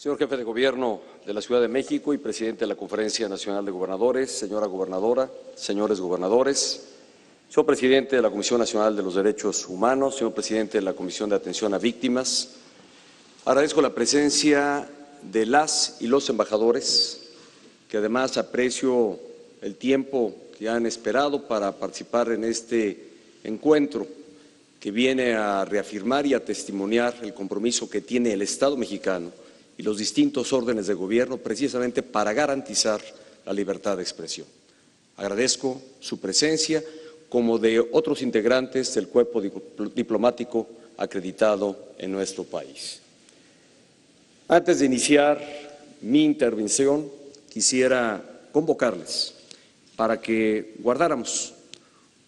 Señor Jefe de Gobierno de la Ciudad de México y Presidente de la Conferencia Nacional de Gobernadores, señora Gobernadora, señores gobernadores, señor Presidente de la Comisión Nacional de los Derechos Humanos, señor Presidente de la Comisión de Atención a Víctimas, agradezco la presencia de las y los embajadores, que además aprecio el tiempo que han esperado para participar en este encuentro que viene a reafirmar y a testimoniar el compromiso que tiene el Estado mexicano y los distintos órdenes de gobierno precisamente para garantizar la libertad de expresión. Agradezco su presencia como de otros integrantes del cuerpo diplomático acreditado en nuestro país. Antes de iniciar mi intervención, quisiera convocarles para que guardáramos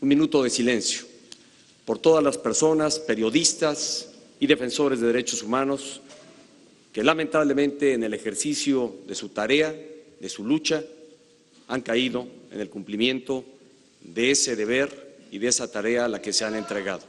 un minuto de silencio por todas las personas, periodistas y defensores de derechos humanos que lamentablemente en el ejercicio de su tarea, de su lucha, han caído en el cumplimiento de ese deber y de esa tarea a la que se han entregado.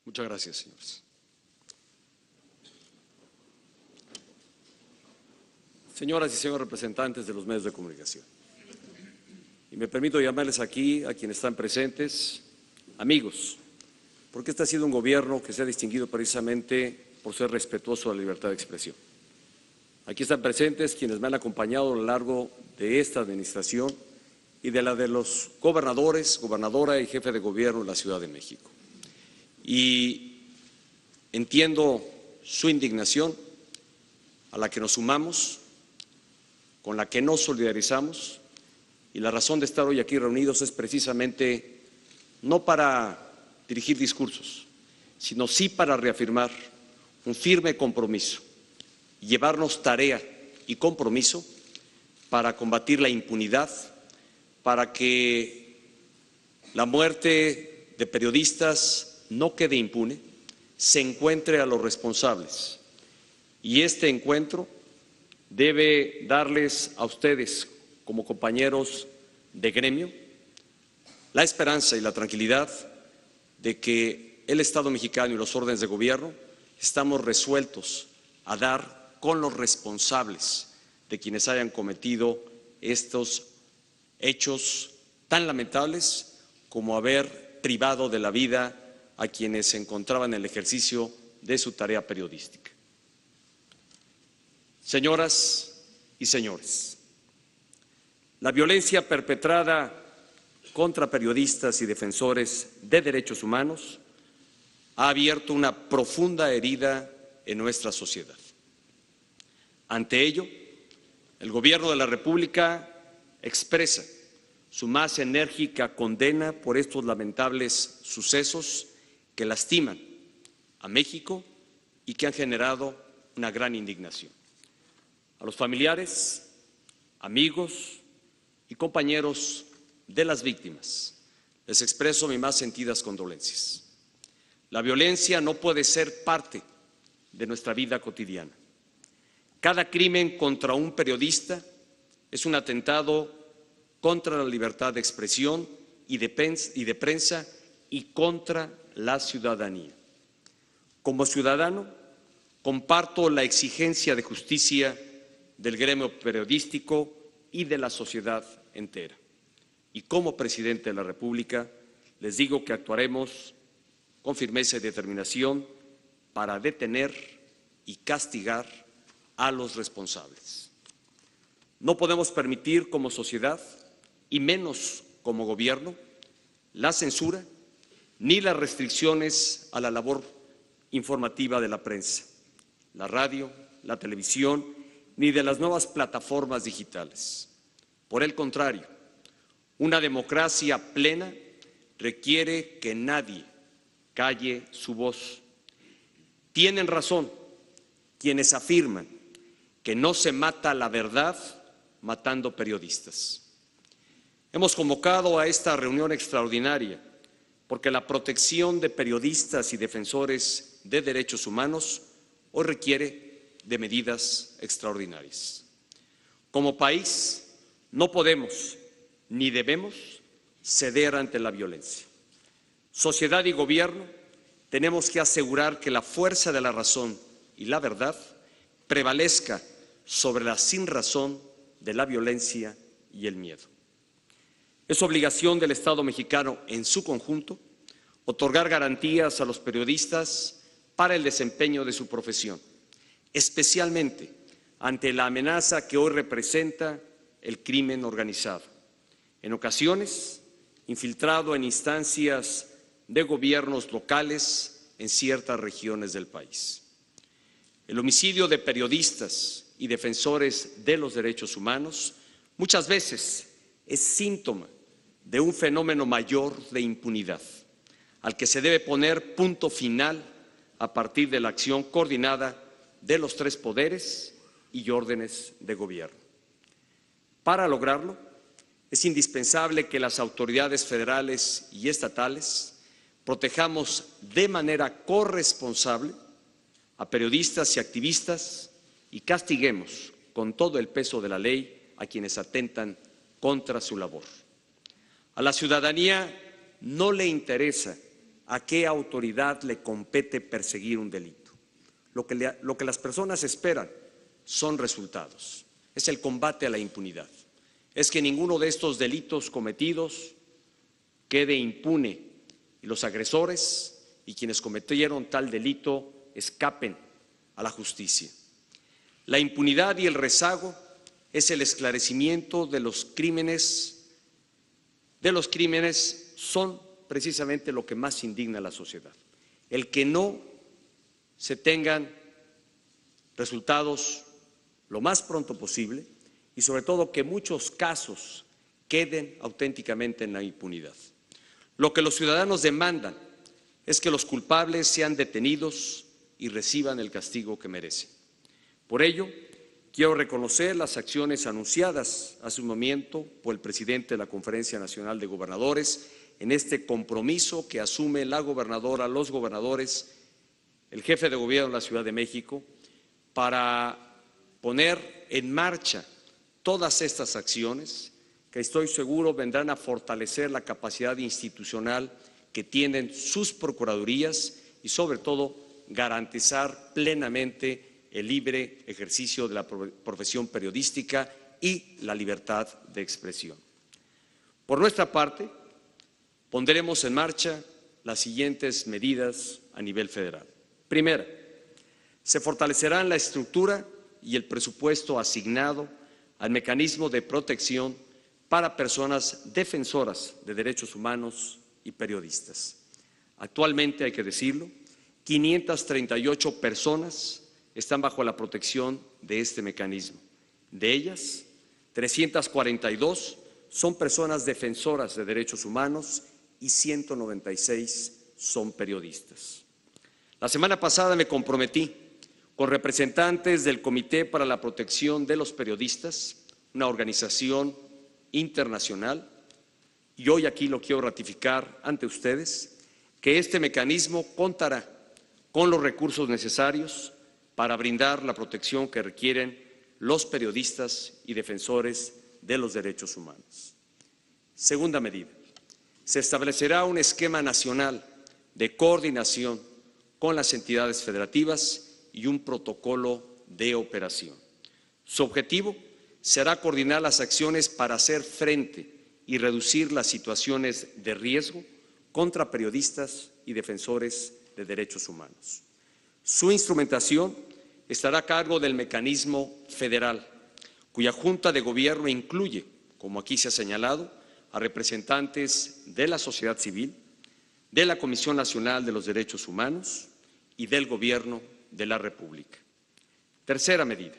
Muchas gracias, señores. Señoras y señores representantes de los medios de comunicación, y me permito llamarles aquí a quienes están presentes, amigos, porque este ha sido un gobierno que se ha distinguido precisamente por ser respetuoso de la libertad de expresión. Aquí están presentes quienes me han acompañado a lo largo de esta administración y de la de los gobernadores, gobernadora y jefe de gobierno de la Ciudad de México. Y entiendo su indignación, a la que nos sumamos, con la que nos solidarizamos, y la razón de estar hoy aquí reunidos es precisamente no para dirigir discursos, sino sí para reafirmar un firme compromiso y llevarnos tarea y compromiso para combatir la impunidad, para que la muerte de periodistas no quede impune, se encuentre a los responsables. Y este encuentro debe darles a ustedes, como compañeros de gremio, la esperanza y la tranquilidad de que el Estado mexicano y los órdenes de gobierno estamos resueltos a dar con los responsables de quienes hayan cometido estos hechos tan lamentables como haber privado de la vida a quienes se encontraban en el ejercicio de su tarea periodística. Señoras y señores, la violencia perpetrada contra periodistas y defensores de derechos humanos ha abierto una profunda herida en nuestra sociedad. Ante ello, el Gobierno de la República expresa su más enérgica condena por estos lamentables sucesos que lastiman a México y que han generado una gran indignación. A los familiares, amigos y compañeros de las víctimas les expreso mis más sentidas condolencias. La violencia no puede ser parte de nuestra vida cotidiana. Cada crimen contra un periodista es un atentado contra la libertad de expresión y de prensa y contra la ciudadanía. Como ciudadano, comparto la exigencia de justicia del gremio periodístico y de la sociedad entera. Y como presidente de la República, les digo que actuaremos con firmeza y determinación para detener y castigar a los responsables. No podemos permitir como sociedad, y menos como gobierno, la censura ni las restricciones a la labor informativa de la prensa, la radio, la televisión, ni de las nuevas plataformas digitales. Por el contrario, una democracia plena requiere que nadie calle su voz. Tienen razón quienes afirman que no se mata la verdad matando periodistas. Hemos convocado a esta reunión extraordinaria porque la protección de periodistas y defensores de derechos humanos hoy requiere de medidas extraordinarias. Como país, no podemos ni debemos ceder ante la violencia. Sociedad y gobierno tenemos que asegurar que la fuerza de la razón y la verdad prevalezca sobre la sinrazón de la violencia y el miedo. Es obligación del Estado mexicano en su conjunto otorgar garantías a los periodistas para el desempeño de su profesión, especialmente ante la amenaza que hoy representa el crimen organizado, en ocasiones infiltrado en instancias de gobiernos locales en ciertas regiones del país. El homicidio de periodistas y defensores de los derechos humanos muchas veces es síntoma de un fenómeno mayor de impunidad, al que se debe poner punto final a partir de la acción coordinada de los tres poderes y órdenes de gobierno. Para lograrlo, es indispensable que las autoridades federales y estatales protejamos de manera corresponsable a periodistas y activistas y castiguemos con todo el peso de la ley a quienes atentan contra su labor. A la ciudadanía no le interesa a qué autoridad le compete perseguir un delito. Lo que las personas esperan son resultados. Es el combate a la impunidad. Es que ninguno de estos delitos cometidos quede impune y los agresores y quienes cometieron tal delito escapen a la justicia. La impunidad y el rezago es el esclarecimiento de los crímenes. Son precisamente lo que más indigna a la sociedad. El que no se tengan resultados lo más pronto posible y sobre todo que muchos casos queden auténticamente en la impunidad. Lo que los ciudadanos demandan es que los culpables sean detenidos y reciban el castigo que merecen. Por ello, quiero reconocer las acciones anunciadas hace un momento por el presidente de la Conferencia Nacional de Gobernadores en este compromiso que asume la gobernadora, los gobernadores, el jefe de gobierno de la Ciudad de México, para poner en marcha todas estas acciones que estoy seguro vendrán a fortalecer la capacidad institucional que tienen sus procuradurías y sobre todo garantizar plenamente el libre ejercicio de la profesión periodística y la libertad de expresión. Por nuestra parte, pondremos en marcha las siguientes medidas a nivel federal. Primera, se fortalecerán la estructura y el presupuesto asignado al mecanismo de protección para personas defensoras de derechos humanos y periodistas. Actualmente, hay que decirlo, 538 personas están bajo la protección de este mecanismo. De ellas, 342 son personas defensoras de derechos humanos y 196 son periodistas. La semana pasada me comprometí con representantes del Comité para la Protección de los Periodistas, una organización internacional, y hoy aquí lo quiero ratificar ante ustedes, que este mecanismo contará con los recursos necesarios para brindar la protección que requieren los periodistas y defensores de los derechos humanos. Segunda medida, se establecerá un esquema nacional de coordinación con las entidades federativas y un protocolo de operación. Su objetivo será coordinar las acciones para hacer frente y reducir las situaciones de riesgo contra periodistas y defensores de derechos humanos. Su instrumentación estará a cargo del mecanismo federal, cuya Junta de Gobierno incluye, como aquí se ha señalado, a representantes de la sociedad civil, de la Comisión Nacional de los Derechos Humanos y del Gobierno de la República. Tercera medida.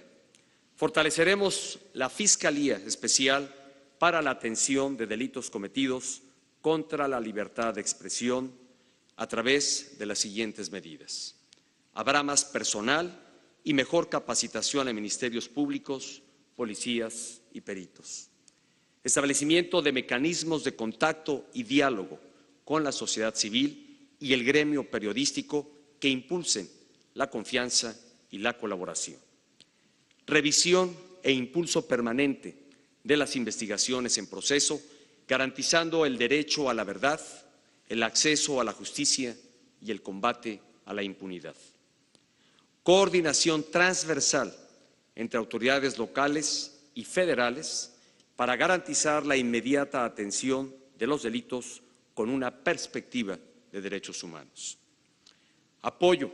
Fortaleceremos la Fiscalía Especial para la atención de delitos cometidos contra la libertad de expresión a través de las siguientes medidas. Habrá más personal y mejor capacitación en ministerios públicos, policías y peritos. Establecimiento de mecanismos de contacto y diálogo con la sociedad civil y el gremio periodístico que impulsen la confianza y la colaboración. Revisión e impulso permanente de las investigaciones en proceso, garantizando el derecho a la verdad, el acceso a la justicia y el combate a la impunidad. Coordinación transversal entre autoridades locales y federales para garantizar la inmediata atención de los delitos con una perspectiva de derechos humanos. Apoyo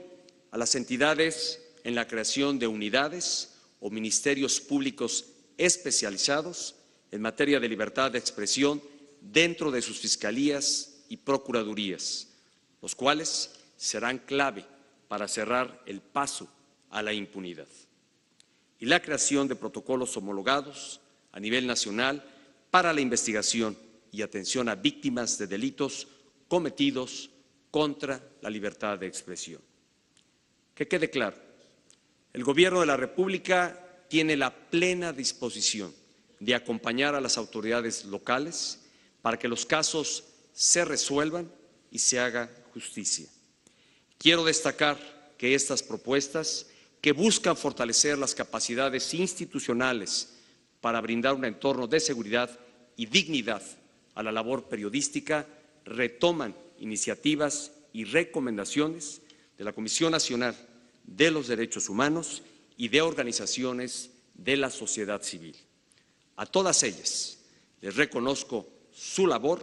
a las entidades en la creación de unidades o ministerios públicos especializados en materia de libertad de expresión dentro de sus fiscalías y procuradurías, los cuales serán clave para cerrar el paso a la impunidad. Y la creación de protocolos homologados a nivel nacional para la investigación y atención a víctimas de delitos cometidos contra la libertad de expresión. Que quede claro, el Gobierno de la República tiene la plena disposición de acompañar a las autoridades locales para que los casos se resuelvan y se haga justicia. Quiero destacar que estas propuestas, que buscan fortalecer las capacidades institucionales para brindar un entorno de seguridad y dignidad a la labor periodística, retoman iniciativas y recomendaciones de la Comisión Nacional de los Derechos Humanos y de organizaciones de la sociedad civil. A todas ellas les reconozco su labor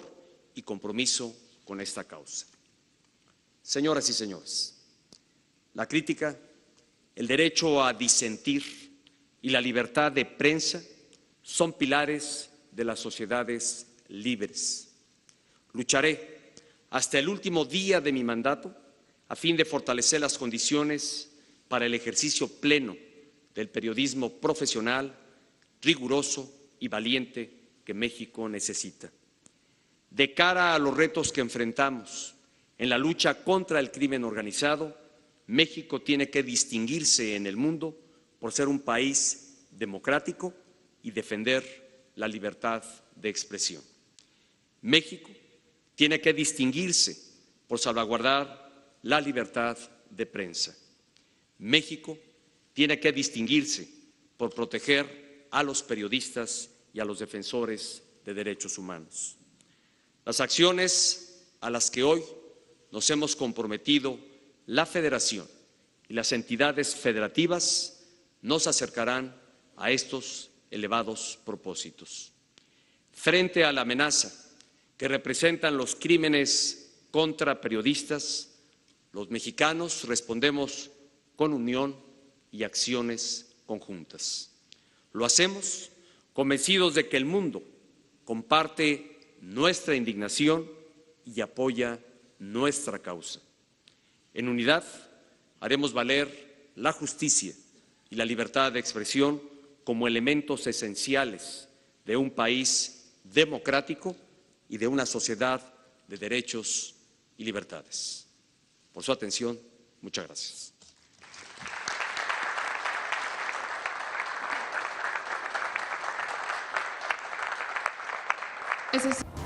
y compromiso con esta causa. Señoras y señores, la crítica, el derecho a disentir y la libertad de prensa son pilares de las sociedades libres. Lucharé hasta el último día de mi mandato a fin de fortalecer las condiciones para el ejercicio pleno del periodismo profesional, riguroso y valiente que México necesita. De cara a los retos que enfrentamos en la lucha contra el crimen organizado, México tiene que distinguirse en el mundo por ser un país democrático y defender la libertad de expresión. México tiene que distinguirse por salvaguardar la libertad de prensa. México tiene que distinguirse por proteger a los periodistas y a los defensores de derechos humanos. Las acciones a las que hoy nos hemos comprometido la Federación y las entidades federativas nos acercarán a estos elevados propósitos. Frente a la amenaza que representan los crímenes contra periodistas, los mexicanos respondemos con unión y acciones conjuntas. Lo hacemos convencidos de que el mundo comparte nuestra indignación y apoya nuestra causa. En unidad haremos valer la justicia y la libertad de expresión como elementos esenciales de un país democrático y de una sociedad de derechos y libertades. Por su atención, muchas gracias. Eso es